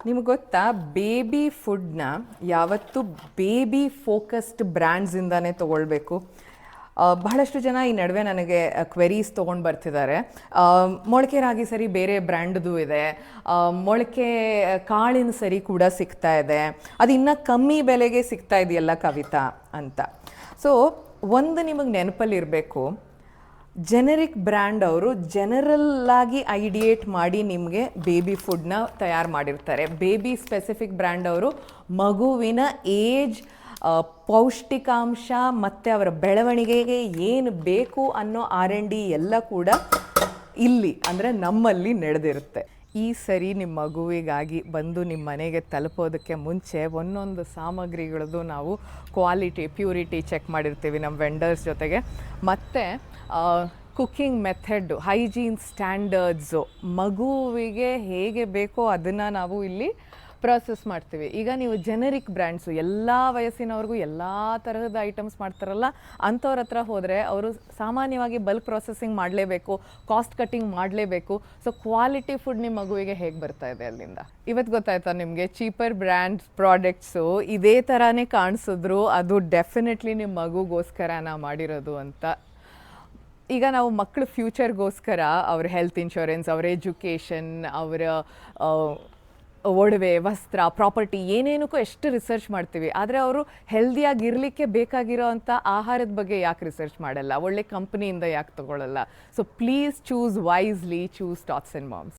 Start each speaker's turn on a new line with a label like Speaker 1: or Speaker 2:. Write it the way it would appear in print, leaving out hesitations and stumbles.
Speaker 1: ನಿಮ್ಗೆ ಗೊತ್ತಾ, ಬೇಬಿ ಫುಡ್ನ ಯಾವತ್ತು ಬೇಬಿ ಫೋಕಸ್ಡ್ ಬ್ರ್ಯಾಂಡ್ಸಿಂದಾನೇ ತೊಗೊಳ್ಬೇಕು. ಬಹಳಷ್ಟು ಜನ ಈ ನಡುವೆ ನನಗೆ ಕ್ವೆರೀಸ್ ತೊಗೊಂಡು ಬರ್ತಿದ್ದಾರೆ. ಮೊಳಕೆ ರಾಗಿ ಸರಿ ಬೇರೆ ಬ್ರ್ಯಾಂಡ್ದು ಇದೆ, ಮೊಳಕೆ ಕಾಳಿನ ಸರಿ ಕೂಡ ಸಿಗ್ತಾ ಇದೆ, ಅದು ಇನ್ನೂ ಕಮ್ಮಿ ಬೆಲೆಗೆ ಸಿಗ್ತಾ ಇದೆಯಲ್ಲ ಕವಿತಾ ಅಂತ. ಸೊ ಒಂದು ನಿಮಗೆ ನೆನಪಲ್ಲಿರಬೇಕು, ಜೆನೆರಿಕ್ ಬ್ರ್ಯಾಂಡ್ ಅವರು ಜನರಲ್ಲಾಗಿ ಐಡಿಯೇಟ್ ಮಾಡಿ ನಿಮಗೆ ಬೇಬಿ ಫುಡ್ನ ತಯಾರು ಮಾಡಿರ್ತಾರೆ. ಬೇಬಿ ಸ್ಪೆಸಿಫಿಕ್ ಬ್ರ್ಯಾಂಡ್ ಅವರು ಮಗುವಿನ ಏಜ್, ಪೌಷ್ಟಿಕಾಂಶ ಮತ್ತು ಅವರ ಬೆಳವಣಿಗೆಗೆ ಏನು ಬೇಕು ಅನ್ನೋ R&D ಎಲ್ಲ ಕೂಡ ಇಲ್ಲಿ ಅಂದರೆ ನಮ್ಮಲ್ಲಿ ನಡೆದಿರುತ್ತೆ. ಈ ಸರಿ ನಿಮ್ಮ ಮಗುವಿಗಾಗಿ ಬಂದು ನಿಮ್ಮ ಮನೆಗೆ ತಲುಪೋದಕ್ಕೆ ಮುಂಚೆ ಒಂದೊಂದು ಸಾಮಗ್ರಿಗಳದ್ದು ನಾವು ಕ್ವಾಲಿಟಿ, ಪ್ಯೂರಿಟಿ ಚೆಕ್ ಮಾಡಿರ್ತೀವಿ ನಮ್ಮ ವೆಂಡರ್ಸ್ ಜೊತೆಗೆ. ಮತ್ತು ಕುಕ್ಕಿಂಗ್ ಮೆಥಡ್, ಹೈಜೀನ್ ಸ್ಟ್ಯಾಂಡರ್ಡ್ಸು ಮಗುವಿಗೆ ಹೇಗೆ ಬೇಕೋ ಅದನ್ನು ನಾವು ಇಲ್ಲಿ ಪ್ರಾಸೆಸ್ ಮಾಡ್ತೀವಿ. ಈಗ ನೀವು ಜೆನೆರಿಕ್ ಬ್ರ್ಯಾಂಡ್ಸು ಎಲ್ಲ ವಯಸ್ಸಿನವ್ರಿಗೂ ಎಲ್ಲ ತರಹದ ಐಟಮ್ಸ್ ಮಾಡ್ತಾರಲ್ಲ, ಅಂಥವ್ರ ಹತ್ರ ಹೋದರೆ ಅವರು ಸಾಮಾನ್ಯವಾಗಿ ಬಲ್ಕ್ ಪ್ರೊಸೆಸಿಂಗ್ ಮಾಡಲೇಬೇಕು, ಕಾಸ್ಟ್ ಕಟ್ಟಿಂಗ್ ಮಾಡಲೇಬೇಕು. ಸೊ ಕ್ವಾಲಿಟಿ ಫುಡ್ ನಿಮ್ಮ ಮಗುವಿಗೆ ಹೇಗೆ ಬರ್ತಾ ಇದೆ ಅಲ್ಲಿಂದ? ಇವತ್ತು ಗೊತ್ತಾಯ್ತಾ ನಿಮಗೆ, ಚೀಪರ್ ಬ್ರ್ಯಾಂಡ್ ಪ್ರಾಡಕ್ಟ್ಸು ಇದೇ ಥರನೇ ಕಾಣಿಸಿದ್ರು ಅದು ಡೆಫಿನೆಟ್ಲಿ ನಿಮ್ಮ ಮಗುಗೋಸ್ಕರನ ಮಾಡಿರೋದು ಅಂತ. ಈಗ ನಾವು ಮಕ್ಕಳ ಫ್ಯೂಚರ್ಗೋಸ್ಕರ ಅವ್ರ ಹೆಲ್ತ್ ಇನ್ಶೂರೆನ್ಸ್, ಅವ್ರ ಎಜುಕೇಷನ್, ಅವರ ಒಡವೆ, ವಸ್ತ್ರ, ಪ್ರಾಪರ್ಟಿ ಏನೇನಕ್ಕೂ ಎಷ್ಟು ರಿಸರ್ಚ್ ಮಾಡ್ತೀವಿ. ಆದರೆ ಅವರು ಹೆಲ್ದಿಯಾಗಿರಲಿಕ್ಕೆ ಬೇಕಾಗಿರೋ ಅಂಥ ಆಹಾರದ ಬಗ್ಗೆ ಯಾಕೆ ರಿಸರ್ಚ್ ಮಾಡಲ್ಲ? ಒಳ್ಳೆ ಕಂಪ್ನಿಯಿಂದ ಯಾಕೆ ತಗೊಳ್ಳಲ್ಲ? So please choose wisely, choose tots and moms.